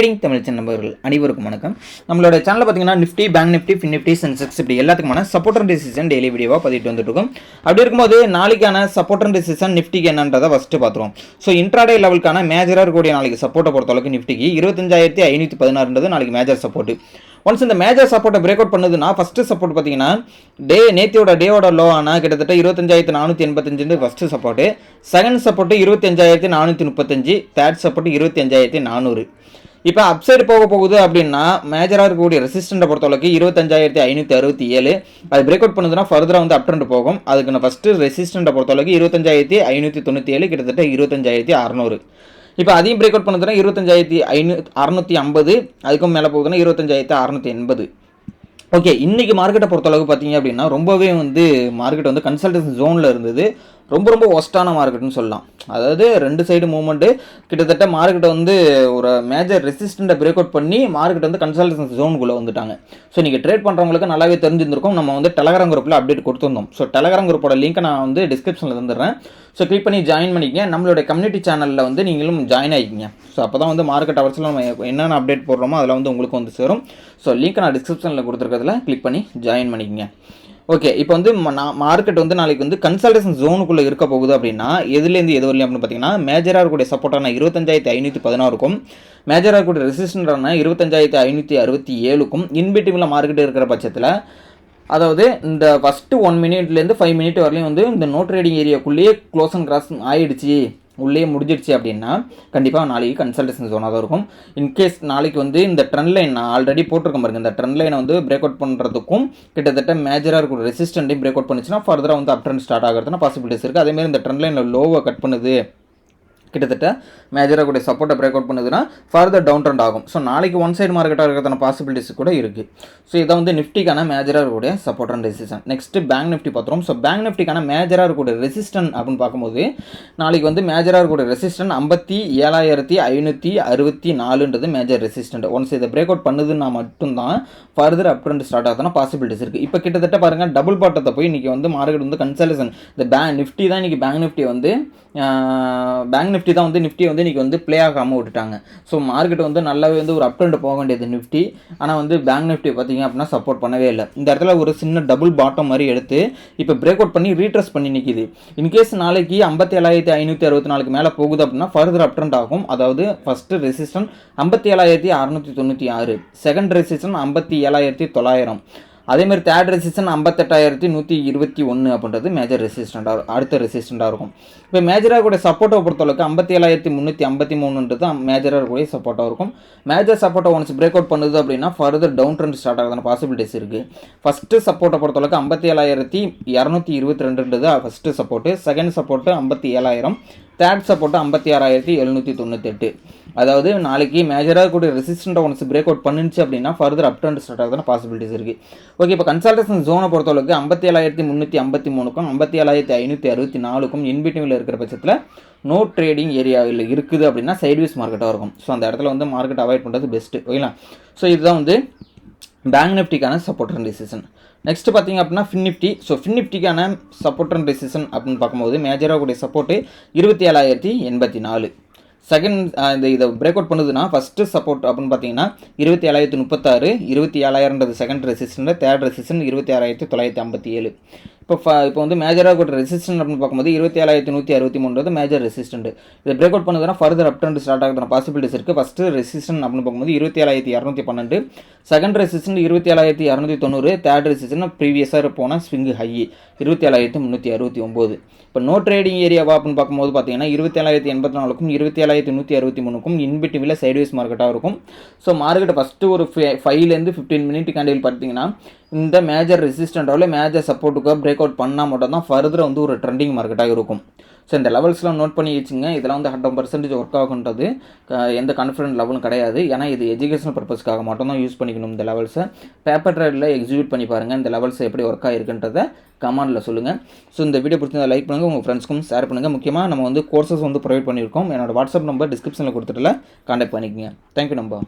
Trading Tamil channel நண்பர்கள் அனைவருக்கும் வணக்கம். நம்மளோட சேனலில் பார்த்தீங்கன்னா Nifty, bank Nifty, fin Nifty, Sensex இப்படி எல்லாத்துக்குமான சப்போர்ட் அண்ட் ரெசிஸ்டன்ஸ் டெய்லி வீடியோவாக பதிவிட்டு வந்துட்டு இருக்கோம். அப்படி இருக்கும்போது நாளைக்கான சப்போர்ட் அண்ட் ரெசிஸ்டன்ஸ் நிஃப்டிக்கு என்னன்றதை ஃபஸ்ட்டு பார்த்துருவோம். ஸோ இன்ட்ராடே லெவலுக்கான மேஜராக இருக்கக்கூடிய நாளைக்கு சப்போர்ட்டை பொறுத்தளவுக்கு நிஃப்டிக்கு 25,516 நாளைக்கு மேஜர் சப்போர்ட். ஒன்ஸ் இந்த மேஜர் சப்போர்ட்டை பிரேக் அவுட் பண்ணுதுன்னா ஃபஸ்ட்டு சப்போர்ட் பார்த்தீங்கன்னா டேவோட லோ ஆனால் கிட்டத்தட்ட 25,485 first support, second support 25,435, third support 25,400. இப்போ அப்சைடு போகுது அப்படின்னா மேஜராக இருக்கக்கூடிய ரெசிஸ்டண்ட்டை பொறுத்தளவுக்கு 25,567 அது பிரேக் அவுட் பண்ணுதுன்னா ஃபர்தராக வந்து அப் ட்ரெண்ட் போகும். அதுக்கு நான் ஃபஸ்ட்டு ரெசிஸ்டண்ட்டை பொறுத்தளவுக்கு 25,597 கிட்டத்தட்ட 25,600. இப்போ அதையும் பிரேக் அவுட் பண்ணுதுன்னா 25,650, அதுக்கும் மேலே போகுதுன்னா 25,680. ஓகே, இன்றைக்கி மார்க்கெட்டை பொறுத்தளவுக்கு பார்த்தீங்க அப்படின்னா ரொம்பவே வந்து மார்க்கெட் வந்து கன்சல்டேஷன் ஜோனில் இருந்தது. ரொம்ப ஒஸ்ட்டான மார்க்கெட்னு சொல்லலாம். அதாவது ரெண்டு சைடு மூவ்மெண்ட்டு கிட்டத்தட்ட மார்க்கெட்டை வந்து ஒரு மேஜர் ரெசிஸ்டண்ட்டை பிரேக் அவுட் பண்ணி மார்க்கெட் வந்து கன்சல்டேஷன் ஜோனுக்குள்ளே வந்துட்டாங்க. ஸோ நீங்கள் ட்ரேட் பண்ணுறவங்களுக்கு நல்லாவே தெரிஞ்சிருந்திருக்கும். நம்ம வந்து டெலகிராம் குரூப்பில் அப்டேட் கொடுத்துருந்தோம். ஸோ டெலகிராம் குரூப்போட லிங்க்கை நான் வந்து டிஸ்கிரிப்ஷனில் தந்துடுறேன். ஸோ கிளிக் பண்ணி ஜாயின் பண்ணிக்கங்க. நம்மளுடைய கம்யூனிட்டி சேனலில் வந்து நீங்களும் ஜாயின் ஆகிக்கிங்க. ஸோ அப்போ தான் வந்து மார்க்கெட் அவர்ஸில் நம்ம என்னென்ன அப்டேட் போடுறோமோ அதில் வந்து உங்களுக்கு வந்து சேரும். ஸோ லிங்க்கை நான் டிஸ்கிரிப்ஷனில் கொடுத்துருக்கிறதுல கிளிக் பண்ணி ஜாயின் பண்ணிக்கங்க. ஓகே, இப்போ வந்து மார்க்கெட் வந்து நாளைக்கு வந்து கன்சல்டேஷன் ஜோனுக்குள்ளே இருக்க போகுது அப்படின்னா எதுலேருந்து எது வரலையும் அப்படின்னு பார்த்தீங்கன்னா மேஜராக இருக்கக்கூடிய சப்போர்ட்டான 25,516க்கும் மேஜராக இருக்கக்கூடிய ரெசிஸ்டன்டான 25,567க்கும் இன்பிட்வீனில் மார்க்கெட் இருக்கிற பட்சத்தில், அதாவது இந்த ஃபஸ்ட்டு 1 மினிட்லேருந்து 5 மினிட் வரலையும் வந்து இந்த நோ ட்ரேடிங் ஏரியாக்குள்ளேயே க்ளோஸ் அண்ட் கிராஸ் ஆகிடுச்சு, உள்ளே முடிஞ்சிடுச்சு அப்படின்னா கண்டிப்பாக நாளைக்கு கன்சல்டேஷன் ஜோனாக தான் இருக்கும். இன்கேஸ் நாளைக்கு வந்து இந்த ட்ரெண்ட் லைன் நான் ஆல்ரெடி போட்டிருக்கேன் பாருங்க, இந்த ட்ரெண்ட் லைனை வந்து பிரேக் அவுட் பண்ணுறதுக்கும் கிட்டத்தட்ட மேஜராக இருக்கிற ரெசிஸ்டன்ட்டையும் பிரேக் அவுட் பண்ணிச்சுன்னா ஃபர்தராக வந்து அப் ட்ரெண்ட் ஸ்டார்ட் ஆகிறதுனா பாசிபிலிட்டிஸ் இருக்குது. அதேமாதிரி இந்த ட்ரெண்ட் லைனில் லோவை கட் பண்ணுது, கிட்டத்தட்ட மேஜராக கூட சப்போர்ட்டை பிரேக் அவுட் பண்ணுதுன்னா ஃபர்தர் டவுன் ட்ரெண்ட் ஆகும். ஸோ நாளைக்கு ஒன் சைடு மார்க்கெட்டாக இருக்கிறதான பாசிபிலிட்டிஸ் கூட இருக்குது. ஸோ இதை வந்து நிஃப்டிக்கான மேஜராக இருக்கக்கூடிய support and resistance. Next bank Nifty பார்த்துருவோம். ஸோ பேங்க் நிஃப்டிக்கான மேஜராக இருக்கக்கூடிய ரெசிஸ்டன் அப்படின்னு பார்க்கும்போது நாளைக்கு வந்து மேஜராக இருக்கக்கூடிய ரெசிஸ்டன் 57,564 மேஜர் ரெசிஸ்டன்ட். ஒன்ஸ் இதை பிரேக் அவுட் பண்ணுதுன்னா மட்டும்தான் ஃபர்தர் அப் ட்ரெண்ட் ஸ்டார்ட் ஆகுதுன்னா பாசிபிலிட்டிஸ் இருக்குது. இப்போ கிட்டத்தட்ட பாருங்கள் டபுள் பாட்டத்தை போய் இன்றைக்கி வந்து மார்க்கெட் வந்து கன்சல்டேஷன் இந்த நிஃப்டி தான் இன்றைக்கி பேங்க் நிஃப்டி வந்து நிஃப்டியை வந்து இன்றைக்கி வந்து ப்ளே ஆகாமல் விட்டுட்டாங்க. ஸோ மார்க்கெட் வந்து நல்லாவே வந்து ஒரு அப் ட்ரெண்ட் போக வேண்டியது நிஃப்டி. ஆனால் வந்து பேங்க் நிஃப்டி பார்த்திங்க அப்படின்னா சப்போர்ட் பண்ணவே இல்லை. இந்த இடத்துல ஒரு சின்ன டபுள் பாட்டம் மாதிரி எடுத்து இப்போ பிரேக் அவுட் பண்ணி ரீட்ரெஸ் பண்ணி நிற்கிது. இன்கேஸ் நாளைக்கு 57,564 மேலே போகுது அப்படின்னா ஃபர்தர் அப் ட்ரெண்ட் ஆகும். அதாவது ஃபஸ்ட்டு ரெசிஸ்டன் 57,696, செகண்ட் ரெசிஸ்டன் 57,900, அதேமாதிரி தேர்ட் ரெசிஸ்டன் 58,121 அப்படின்றது மேஜர் ரெசிஸ்டண்ட்டாக அடுத்த ரெசிஸ்டண்ட்டாக இருக்கும். இப்போ மேஜராக கூட சப்போர்ட்டை பொறுத்தளவுக்கு 57,353 மேஜராக இருக்கக்கூடிய சப்போர்ட்டாக இருக்கும். மேஜர் சப்போர்ட்டை ஒன்ஸ் பிரேக் அவுட் பண்ணுது அப்படின்னா ஃபர்தர் டவுன் ட்ரெண்ட் ஸ்டார்ட் ஆகுதுன்னு பாசிபிலிட்டிஸ் இருக்குது. ஃபஸ்ட்டு சப்போர்ட்டை பொறுத்தளவுக்கு 57,222 first support, second support 57,000, third support 56,798. அதாவது நாளைக்கு மேஜராக கூட ரெசிஸ்டண்ட்டை ஒன்ஸ் பிரேக் அவுட் பண்ணிச்சு அப்படின்னா ஃபர்தர் அப் ட்ரெண்ட் ஸ்டார்ட் ஆகுதுன்னு பாசிபிலிட்டிஸ் இருக்குது. ஓகே, இப்போ கன்சல்டேஷன் ஜோனை பொறுத்தளவுக்கு 57,353க்கும் 57,564க்கும் இன்பிட்வீனில் இருக்கிற பட்சத்தில் நோ ட்ரேடிங் ஏரியாவில் இருக்குது அப்படின்னா சைட்வேஸ் மார்க்கெட்டாக இருக்கும். ஸோ அந்த இடத்துல வந்து மார்க்கெட் அவாய்ட் பண்ணுறது பெஸ்ட்டு. ஓகேங்களா? ஸோ இதுதான் வந்து பேங்க் நிஃப்டிக்கான சப்போர்ட் அண்ட் ரெசிஸ்டன். நெக்ஸ்ட் பார்த்தீங்க அப்படின்னா ஃபின் நிஃப்டி. ஸோ ஃபின் நிஃப்டிக்கான சப்போர்ட் அண்ட் ரெசிஸ்டன் அப்படின்னு பார்க்கும்போது மேஜராக கூடிய சப்போர்ட்டு 27,084. செகண்ட் இதை பிரேக் அவுட் பண்ணுதுன்னா ஃபஸ்ட்டு சப்போர்ட் அப்படின்னு பார்த்தீங்கன்னா 27,036, 27,000 செகண்ட் ரெசிஸ்டன்ட், தேர்ட் ரெசிஸ்டன்ட் 26,957. இப்போ வந்து மேஜராக கூட ரெசிஸ்டன்ட் அப்படின்னு பார்க்கும்போது 27,163 மேஜர் ரெசிஸ்டன்ட். இதை பிரேக் அவுட் பண்ணுதுன்னா ஃபர்தர் அப் ட்ரெண்ட் ஸ்டார்ட் ஆகுதுன பாசிபிலிட்டிஸ் இருக்குது. ஃபஸ்ட்டு ரெசிஸ்டன்ட் அப்படின்னு பார்க்கும்போது 27,212, செகண்ட் ரெசிஸ்டன்ட் 27,290, தேர்ட் ரெசிஸ்டன்ட் ப்ரீவியஸாக போன ஸ்விங் ஹை 27,369. இப்போ நோ ட்ரேடிங் ஏரியாவா அப்படின்னு பார்க்கும்போது பார்த்தீங்கன்னா 27,084க்கும் 27,163க்கும் இன்பிட்வீனில் சைட்வேஸ் மார்க்கெட்டாக இருக்கும். ஸோ மார்க்கெட் ஃபஸ்ட்டு ஒரு 5லேருந்து 15 மினிட் கேண்டில் பார்த்தீங்கன்னா இந்த மேஜர் ரெசிஸ்டண்ட்டோட மேஜர் சப்போர்ட்டுக்காக பிரேக் அவுட் பண்ணால் மட்டும் தான் ஃபர்தர் வந்து ஒரு ட்ரெண்டிங் மார்க்கெட்டாக இருக்கும். ஸோ இந்த லெவல்ஸ்லாம் நோட் பண்ணி வச்சுங்க. இதெல்லாம் வந்து 100% ஒர்க் ஆகுன்றது எந்த கான்ஃபிடன்ட் லெவலும் கிடையாது. ஏன்னா இது எஜுகேஷனல் பர்பஸ்க்காக மட்டும் தான் யூஸ் பண்ணிக்கணும். இந்த லெவல்ஸை பேப்பர் ட்ரேடில் எக்ஸிக்யூட் பண்ணி பாருங்கள். இந்த லெவல்ஸ் எப்படி ஒர்க் ஆகிருக்குன்றதை கமெண்டில் சொல்லுங்கள். ஸோ இந்த வீடியோ பிடிச்சிருந்தா லைக் பண்ணுங்கள், உங்கள் ஃப்ரெண்ட்ஸ்க்கும் ஷேர் பண்ணுங்கள். முக்கியமாக நம்ம வந்து கோர்சஸ் வந்து ப்ரொவைட் பண்ணியிருக்கோம். என்னோட வாட்ஸ்அப் நம்பர் டிஸ்கிரிப்ஷனில் கொடுத்துட்டுல கான்டாக்ட் பண்ணிக்கோங்க. Thank you number.